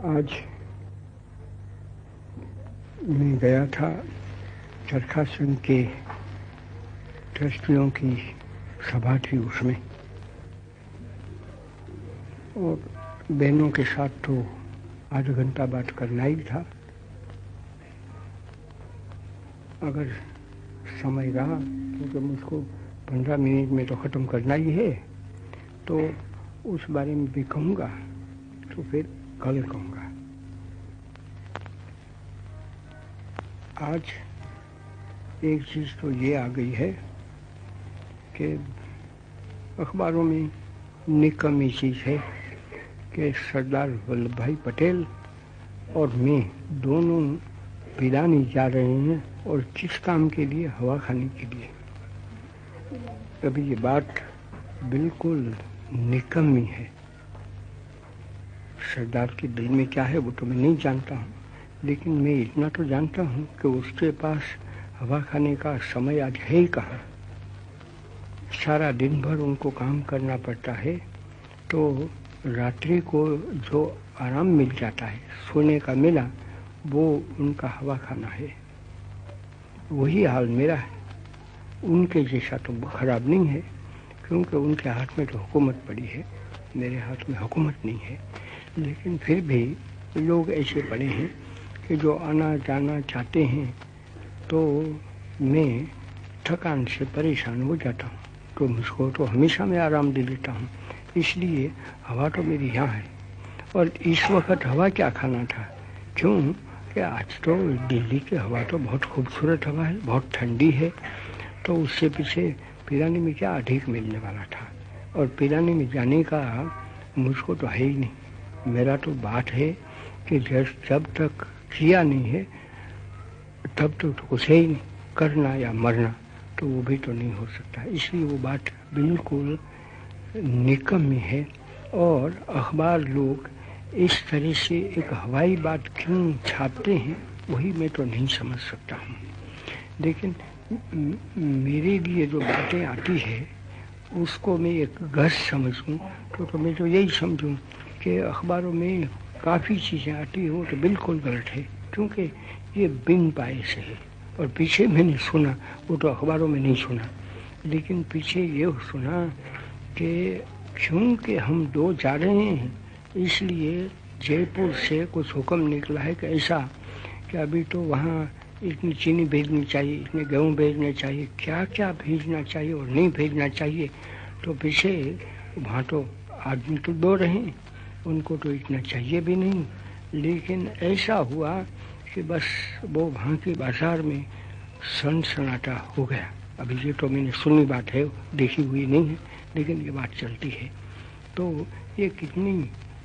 आज मैं गया था चरखा संघ के ट्रस्टियों की सभा थी उसमें, और बहनों के साथ तो आधा घंटा बात करना ही था। अगर समय रहा क्योंकि मुझको 15 मिनट में तो ख़त्म करना ही है, तो उस बारे में भी कहूँगा, तो फिर कल कहूँगा। आज एक चीज़ तो ये आ गई है कि अखबारों में निकम्मी चीज़ है कि सरदार वल्लभ भाई पटेल और मैं दोनों पिलानी जा रहे हैं, और किस काम के लिए? हवा खाने के लिए। अभी ये बात बिल्कुल निकम्मी है। सरदार के दिल में क्या है वो तो मैं नहीं जानता हूँ, लेकिन मैं इतना तो जानता हूँ कि उसके पास हवा खाने का समय आज है ही कहाँ। सारा दिन भर उनको काम करना पड़ता है, तो रात्रि को जो आराम मिल जाता है, सोने का मिला, वो उनका हवा खाना है। वही हाल मेरा है। उनके जैसा तो खराब नहीं है, क्योंकि उनके हाथ में तो हुकूमत पड़ी है, मेरे हाथ में हुकूमत नहीं है। लेकिन फिर भी लोग ऐसे पड़े हैं कि जो आना जाना चाहते हैं, तो मैं थकान से परेशान हो जाता हूँ, तो मुझको तो हमेशा मैं आराम दे लेता हूँ। इसलिए हवा तो मेरी यहाँ है। और इस वक्त हवा क्या खाना था? क्यों कि आज तो दिल्ली की हवा तो बहुत खूबसूरत हवा है, बहुत ठंडी है, तो उससे पीछे पिलानी में क्या अधिक मिलने वाला था। और पिलानी में जाने का मुझको तो है ही नहीं। मेरा तो बात है कि जब तक किया नहीं है तब तक तो कुछ है ही नहीं। करना या मरना तो वो भी तो नहीं हो सकता। इसलिए वो बात बिल्कुल निकम्मी है। और अखबार लोग इस तरह से एक हवाई बात क्यों छापते हैं, वही मैं तो नहीं समझ सकता हूँ। लेकिन मेरे लिए जो बातें आती है उसको मैं एक गज समझूँ, तो मैं तो यही समझूँ कि अखबारों में काफ़ी चीज़ें आती हो तो बिल्कुल गलत है, क्योंकि ये बिन पाए से है। और पीछे मैंने सुना, वो तो अखबारों में नहीं सुना, लेकिन पीछे ये सुना कि क्योंकि हम दो जा रहे हैं, इसलिए जयपुर से कुछ हुक्म निकला है कि ऐसा कि अभी तो वहाँ इतनी चीनी भेजनी चाहिए, इतने गेहूँ भेजने चाहिए, क्या क्या भेजना चाहिए और नहीं भेजना चाहिए। तो पीछे वहाँ तो आदमी तो दो रहे, उनको तो इतना चाहिए भी नहीं। लेकिन ऐसा हुआ कि बस वो वहाँ के बाजार में सन्नाटा हो गया। अभी ये तो मैंने सुनी बात है, देखी हुई नहीं है, लेकिन ये बात चलती है। तो ये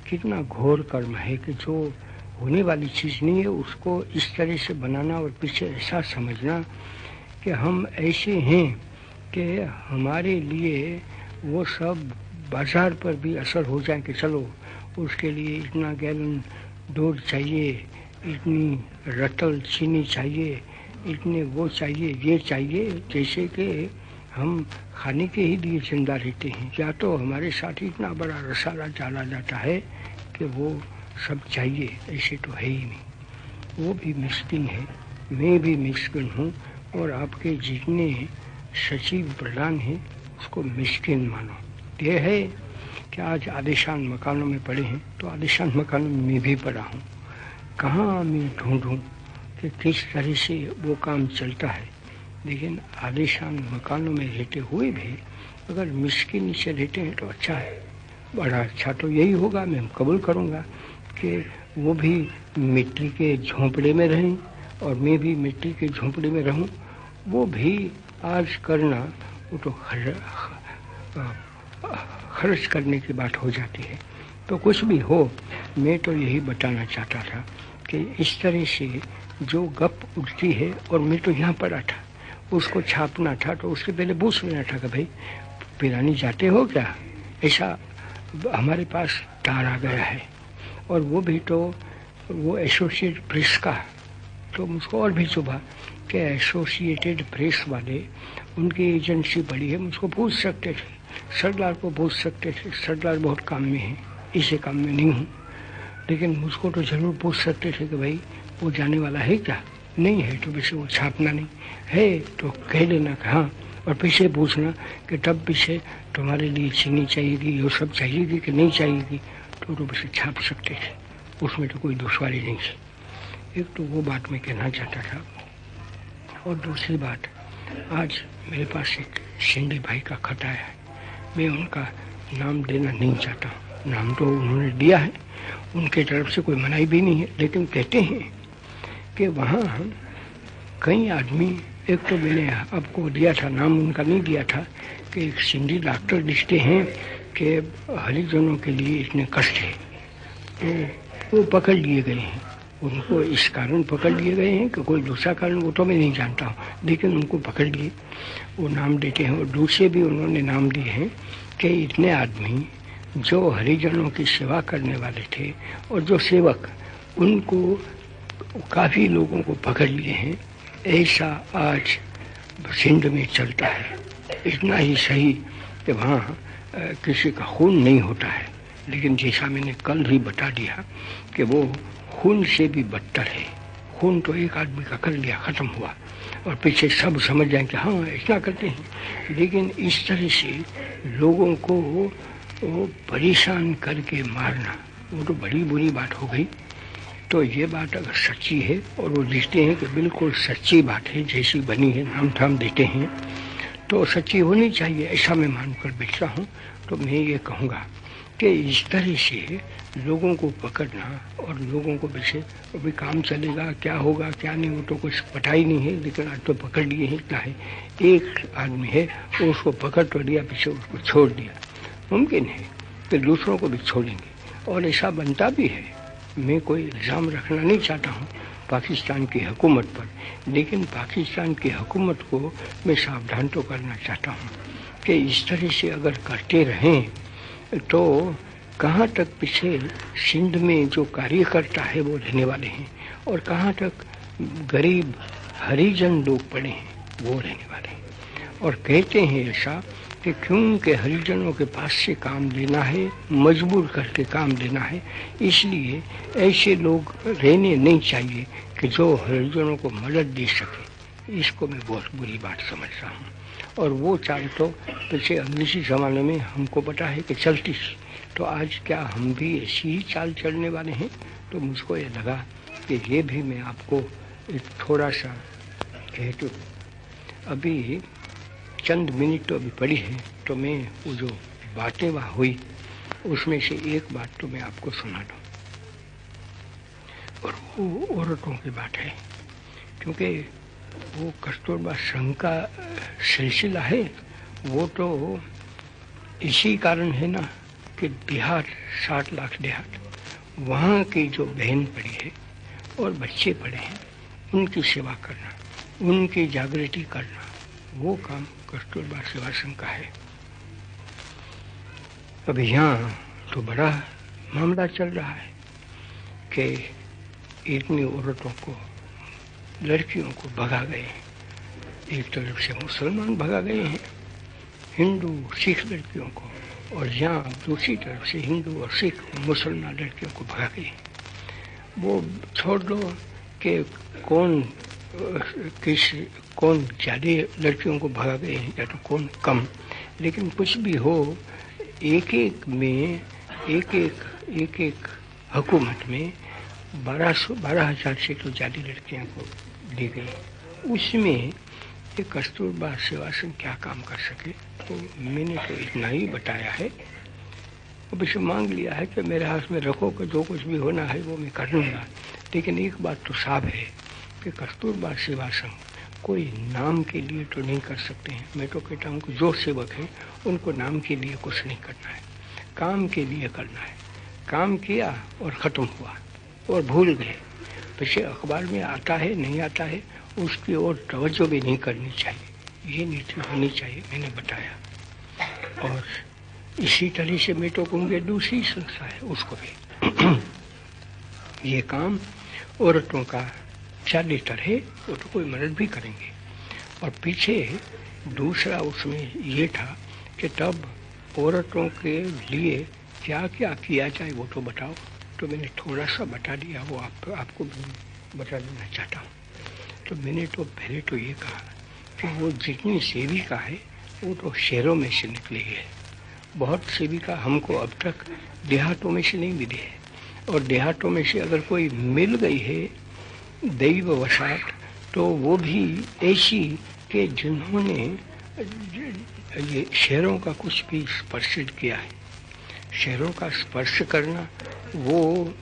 कितना घोर कर्म है कि जो होने वाली चीज़ नहीं है उसको इस तरह से बनाना, और पीछे ऐसा समझना कि हम ऐसे हैं कि हमारे लिए वो सब बाजार पर भी असर हो जाए कि चलो उसके लिए इतना गैलन दूध चाहिए, इतनी रतल चीनी चाहिए, इतने वो चाहिए, ये चाहिए, जैसे कि हम खाने के ही लिए जिंदा रहते हैं। या तो हमारे साथ इतना बड़ा रसाला डाला जाता है कि वो सब चाहिए, ऐसे तो है ही नहीं। वो भी मिस्किन है, मैं भी मिस्किन हूँ, और आपके जितने सचिव प्रधान हैं उसको मिस्किन मानो। ये है कि आज आलीशान मकानों में पड़े हैं, तो आलीशान मकानों में मैं भी पड़ा हूँ। कहाँ मैं ढूंढूं कि किस तरह से वो काम चलता है। लेकिन आलीशान मकानों में रहते हुए भी अगर मिस्किन से रहते हैं तो अच्छा है, बड़ा अच्छा तो यही होगा। मैं कबूल करूँगा कि वो भी मिट्टी के झोंपड़े में रहें और मैं भी मिट्टी के झोंपड़े में रहूं। वो भी आज करना वो तो खर्च करने की बात हो जाती है। तो कुछ भी हो, मैं तो यही बताना चाहता था कि इस तरह से जो गप उठती है, और मैं तो यहाँ पड़ा था, उसको छापना था तो उसके पहले पूछ लेना था कि भाई पिलानी जाते हो क्या, ऐसा हमारे पास तार आ गया है। और वो भी तो वो एसोसिएटेड प्रेस का, तो मुझको और भी चुभा कि एसोसिएटेड प्रेस वाले, उनकी एजेंसी बड़ी है, मुझको पूछ सकते थे, सरदार को पूछ सकते थे, सरदार बहुत काम में है, इसी काम में नहीं हूँ। लेकिन मुझको तो जरूर पूछ सकते थे कि भाई वो जाने वाला है क्या, नहीं है तो पीछे वो छापना नहीं है तो कह देना कि हाँ, और पीछे पूछना कि तब पीछे तुम्हारे लिए चीनी चाहिएगी, ये सब चाहिएगी कि नहीं चाहिएगी, तो पीछे छाप सकते थे, उसमें तो कोई दुश्वारी नहीं थी। एक तो वो बात मैं कहना चाहता था। और दूसरी बात, आज मेरे पास एक शिंदे भाई का खत आया है। मैं उनका नाम देना नहीं चाहता हूँ, नाम तो उन्होंने दिया है, उनके तरफ से कोई मनाही भी नहीं है, लेकिन कहते हैं कि वहाँ कई आदमी, एक तो मैंने आपको दिया था, नाम उनका नहीं दिया था, कि एक सिंधी डॉक्टर लिखते हैं कि हरिजनों के लिए इतने कष्ट है, तो वो पकड़ लिए गए हैं। उनको इस कारण पकड़ लिए गए हैं कि कोई दूसरा कारण वो तो मैं नहीं जानता हूँ, लेकिन उनको पकड़ लिए, वो नाम देते हैं। और दूसरे भी उन्होंने नाम दिए हैं कि इतने आदमी जो हरिजनों की सेवा करने वाले थे और जो सेवक, उनको काफ़ी लोगों को पकड़ लिए हैं। ऐसा आज सिंध में चलता है। इतना ही सही कि वहाँ किसी का खून नहीं होता है, लेकिन जैसा मैंने कल ही बता दिया कि वो खून से भी बदतर है। खून तो एक आदमी का कर लिया, ख़त्म हुआ, और पीछे सब समझ जाएं कि हाँ ऐसा करते हैं। लेकिन इस तरह से लोगों को वो परेशान करके मारना, वो तो बड़ी बुरी बात हो गई। तो ये बात अगर सच्ची है, और वो लिखते हैं कि बिल्कुल सच्ची बात है, जैसी बनी है, नाम थाम देते हैं, तो सच्ची होनी चाहिए, ऐसा मैं मानकर बैठता हूँ। तो मैं ये कहूँगा कि इस तरह से लोगों को पकड़ना और लोगों को पीछे अभी काम चलेगा, क्या होगा क्या नहीं, वो तो कुछ पता ही नहीं है, लेकिन आज तो पकड़ लिए हैं। इतना है, एक आदमी है, उसको पकड़ तो दिया, पीछे उसको छोड़ दिया। मुमकिन है कि दूसरों को भी छोड़ेंगे, और ऐसा बनता भी है। मैं कोई इल्ज़ाम रखना नहीं चाहता हूँ पाकिस्तान की हुकूमत पर, लेकिन पाकिस्तान की हुकूमत को मैं सावधान तो करना चाहता हूँ कि इस तरह से अगर करते रहें तो कहाँ तक पीछे सिंध में जो कार्यकर्ता है वो रहने वाले हैं, और कहाँ तक गरीब हरिजन लोग पड़े हैं वो रहने वाले हैं। और कहते हैं ऐसा कि क्योंकि हरिजनों के पास से काम लेना है, मजबूर करके काम लेना है, इसलिए ऐसे लोग रहने नहीं चाहिए कि जो हरिजनों को मदद दे सके। इसको मैं बहुत बुरी बात समझता हूँ। और वो चाल तो पिछले अंग्रेजी ज़माने में हमको पता है कि चलती थी, तो आज क्या हम भी ऐसी ही चाल चलने वाले हैं? तो मुझको ये लगा कि ये भी मैं आपको एक थोड़ा सा कह दूँ। अभी चंद मिनट तो अभी पड़ी है, तो मैं वो जो बातें वहाँ हुई उसमें से एक बात तो मैं आपको सुना दूँ, और वो औरतों की बात है, क्योंकि वो कस्तूरबा संघ का सिलसिला है। वो तो इसी कारण है ना कि देहात, 60 लाख देहात, वहाँ की जो बहन पड़ी है और बच्चे पड़े हैं, उनकी सेवा करना, उनकी जागृति करना, वो काम कस्तूरबा सेवा संघ का है। अभी यहाँ तो बड़ा मामला चल रहा है कि इतनी औरतों को, लड़कियों को भगा गए। एक तरफ से मुसलमान भगा गए हैं, हिंदू सिख लड़कियों को, और यहाँ दूसरी तरफ से हिंदू और सिख मुसलमान लड़कियों को भगा गए। वो छोड़ दो कि कौन ज़्यादा लड़कियों को भगा गए हैं या तो कौन कम, लेकिन कुछ भी हो, एक एक हुकूमत में 12,000 से तो ज़्यादा लड़कियों को दी गई। उसमें ये कस्तूरबा सेवा संघ क्या काम कर सके? तो मैंने तो इतना ही बताया है। अब इसे मांग लिया है कि मेरे हाथ में रखो कि जो कुछ भी होना है वो मैं कर लूँगा। लेकिन एक बात तो साफ है कि कस्तूरबा सेवा संघ कोई नाम के लिए तो नहीं कर सकते हैं। मैं तो कहता हूँ कि जो सेवक हैं उनको नाम के लिए कुछ नहीं करना है, काम के लिए करना है। काम किया और ख़त्म हुआ और भूल गए, पीछे अखबार में आता है नहीं आता है उसकी ओर तवज्जो भी नहीं करनी चाहिए। ये नीति होनी चाहिए, मैंने बताया। और इसी तरह से मैं तो कहूँगी दूसरी संस्था है उसको भी ये काम औरतों का ज़्यादातर है, वो तो कोई मदद भी करेंगे। और पीछे दूसरा उसमें ये था कि तब औरतों के लिए क्या क्या किया जाए वो तो बताओ, तो मैंने थोड़ा सा बता दिया, वो आपको भी बता देना चाहता हूँ। तो मैंने तो पहले तो ये कहा कि वो जितनी सेविका है वो तो शहरों में से निकली है। बहुत सेविका हमको अब तक देहातों में से नहीं मिली है, और देहातों में से अगर कोई मिल गई है दैववशात तो वो भी ऐसी कि जिन्होंने ये शहरों का कुछ भी स्पर्श किया है। शहरों का स्पर्श करना वो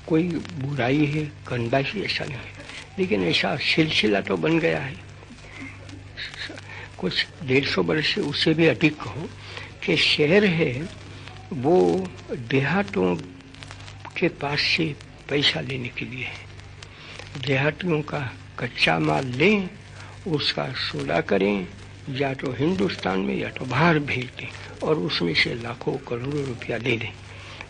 कोई बुराई है, गंदाई ऐसा नहीं है, लेकिन ऐसा सिलसिला तो बन गया है कुछ 150 वर्ष से उससे भी अधिक हो कि शहर है वो देहातों के पास से पैसा लेने के लिए है। देहातियों का कच्चा माल लें, उसका सौदा करें, या तो हिंदुस्तान में या तो बाहर भेज दें, और उसमें से लाखों करोड़ों रुपया ले लें।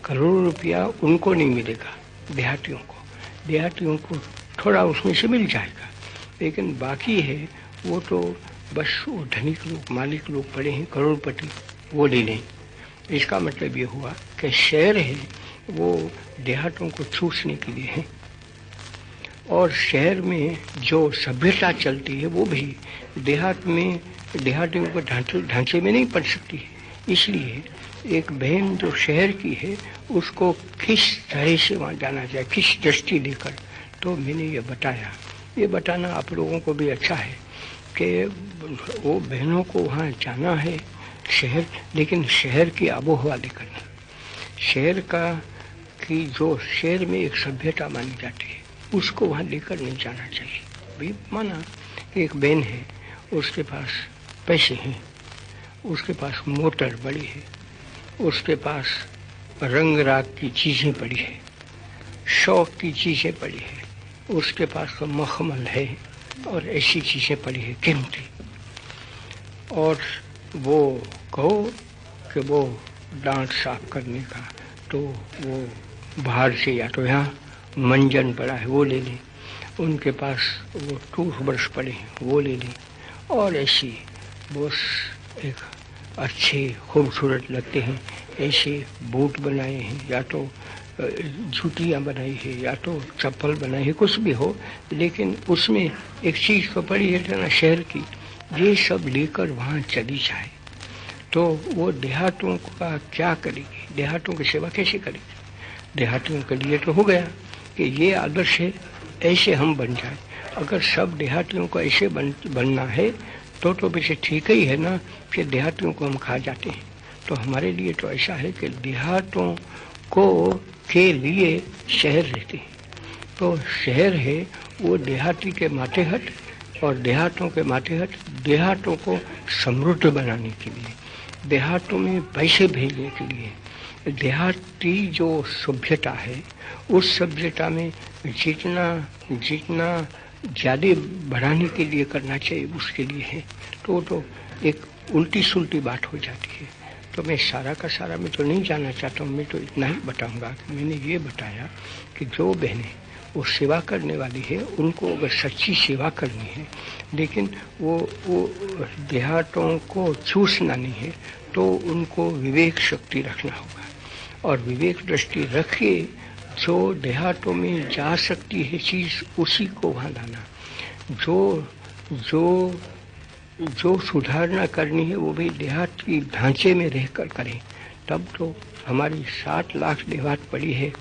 करोड़ों रुपया उनको नहीं मिलेगा, देहातियों को थोड़ा उसमें से मिल जाएगा, लेकिन बाकी है वो तो बस वो धनिक लोग, मालिक लोग पड़े हैं, करोड़पति, वो ले लें। इसका मतलब ये हुआ कि शहर है वो देहातों को चूसने के लिए है, और शहर में जो सभ्यता चलती है वो भी देहात में देहातियों को ढांचे में नहीं पड़ सकती है। इसलिए एक बहन जो शहर की है उसको किस तरह से वहाँ जाना चाहिए, किस दृष्टि लेकर, तो मैंने ये बताया। ये बताना आप लोगों को भी अच्छा है कि वो बहनों को वहाँ जाना है शहर, लेकिन शहर की आबोहवा लेकर नहीं। शहर का कि जो शहर में एक सभ्यता मानी जाती है उसको वहाँ लेकर नहीं जाना चाहिए। भाई माना कि एक बहन है, उसके पास पैसे हैं, उसके पास मोटर बड़ी है, उसके पास रंग राग की चीज़ें पड़ी है, शौक की चीज़ें पड़ी है, उसके पास तो मखमल है और ऐसी चीज़ें पड़ी है कीमती, और वो कहो कि वो दांत साफ करने का तो वो बाहर से या तो यहाँ मंजन पड़ा है वो ले लें, उनके पास वो टूथब्रश पड़े हैं वो ले लें, और ऐसी बस एक अच्छे खूबसूरत लगते हैं ऐसे बूट बनाए हैं, या तो जूतियाँ बनाई है, या तो चप्पल बनाई है, कुछ भी हो, लेकिन उसमें एक चीज़ तो पड़ी है ना शहर की, ये सब लेकर वहाँ चली जाए तो वो देहातों का क्या करेगी, देहातों की सेवा कैसे करेगी। देहातियों के लिए तो हो गया कि ये आदर्श है, ऐसे हम बन जाए। अगर सब देहातियों को ऐसे बनना है तो वैसे ठीक ही है ना कि देहातियों को हम खा जाते हैं। तो हमारे लिए तो ऐसा है कि देहातों को के लिए शहर रहते हैं, तो शहर है वो देहाती के मातेहत, और देहातों के मातेहत देहातों को समृद्ध बनाने के लिए, देहातों में पैसे भेजने के लिए, देहाती जो सभ्यता है उस सभ्यता में जितना ज़्यादा बढ़ाने के लिए करना चाहिए उसके लिए है, तो एक उल्टी सुलटी बात हो जाती है। तो मैं सारा का सारा मैं तो नहीं जानना चाहता हूँ, मैं तो इतना ही बताऊँगा कि मैंने ये बताया कि जो बहनें वो सेवा करने वाली है उनको अगर सच्ची सेवा करनी है, लेकिन वो देहातों को चूसना नहीं है, तो उनको विवेक शक्ति रखना होगा, और विवेक दृष्टि रख के जो देहातों में जा सकती है चीज़ उसी को वहाँ लाना। जो सुधारना करनी है वो भी देहात की ढांचे में रहकर करें, तब तो हमारी 7 लाख देहात पड़ी है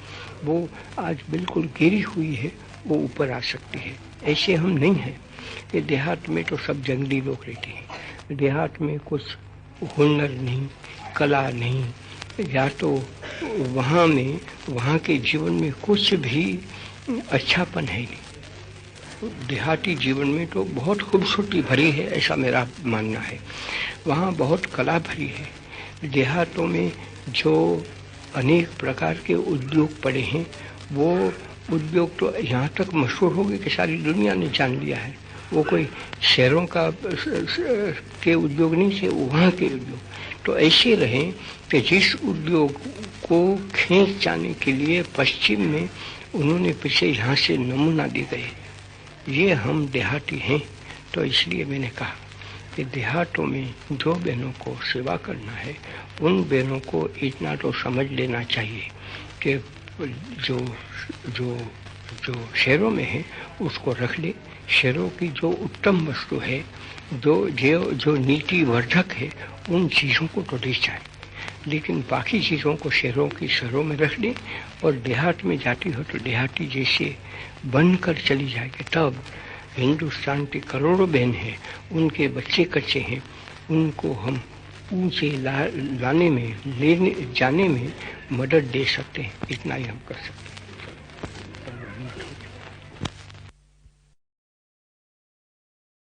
वो आज बिल्कुल गिरी हुई है, वो ऊपर आ सकती है। ऐसे हम नहीं हैं कि देहात में तो सब जंगली लोग रहते हैं, देहात में कुछ हुनर नहीं, कला नहीं, या तो वहाँ के जीवन में कुछ भी अच्छापन है नहीं। देहाती जीवन में तो बहुत खूबसूरती भरी है, ऐसा मेरा मानना है। वहाँ बहुत कला भरी है। देहातों में जो अनेक प्रकार के उद्योग पड़े हैं, वो उद्योग तो यहाँ तक मशहूर हो गए कि सारी दुनिया ने जान लिया है। वो कोई शहरों का के उद्योग नहीं थे, वहाँ के उद्योग तो ऐसे रहें कि जिस उद्योग को खींच जाने के लिए पश्चिम में उन्होंने पीछे यहाँ से नमूना दे गए, ये हम देहाती हैं। तो इसलिए मैंने कहा कि देहातों में जो बहनों को सेवा करना है, उन बहनों को इतना तो समझ लेना चाहिए कि जो जो जो शहरों में है उसको रख ले। शहरों की जो उत्तम वस्तु है, जो नीति वर्धक है, उन चीज़ों को तो ले जाए, लेकिन बाकी चीज़ों को शहरों में रख दे और देहात में जाती हो तो देहाती जैसे बनकर चली जाएगी। तब हिंदुस्तान के करोड़ों बहन हैं, उनके बच्चे कच्चे हैं, उनको हम ऊंचे लाने में, लेने जाने में मदद दे सकते हैं। इतना ही हम कर सकते हैं।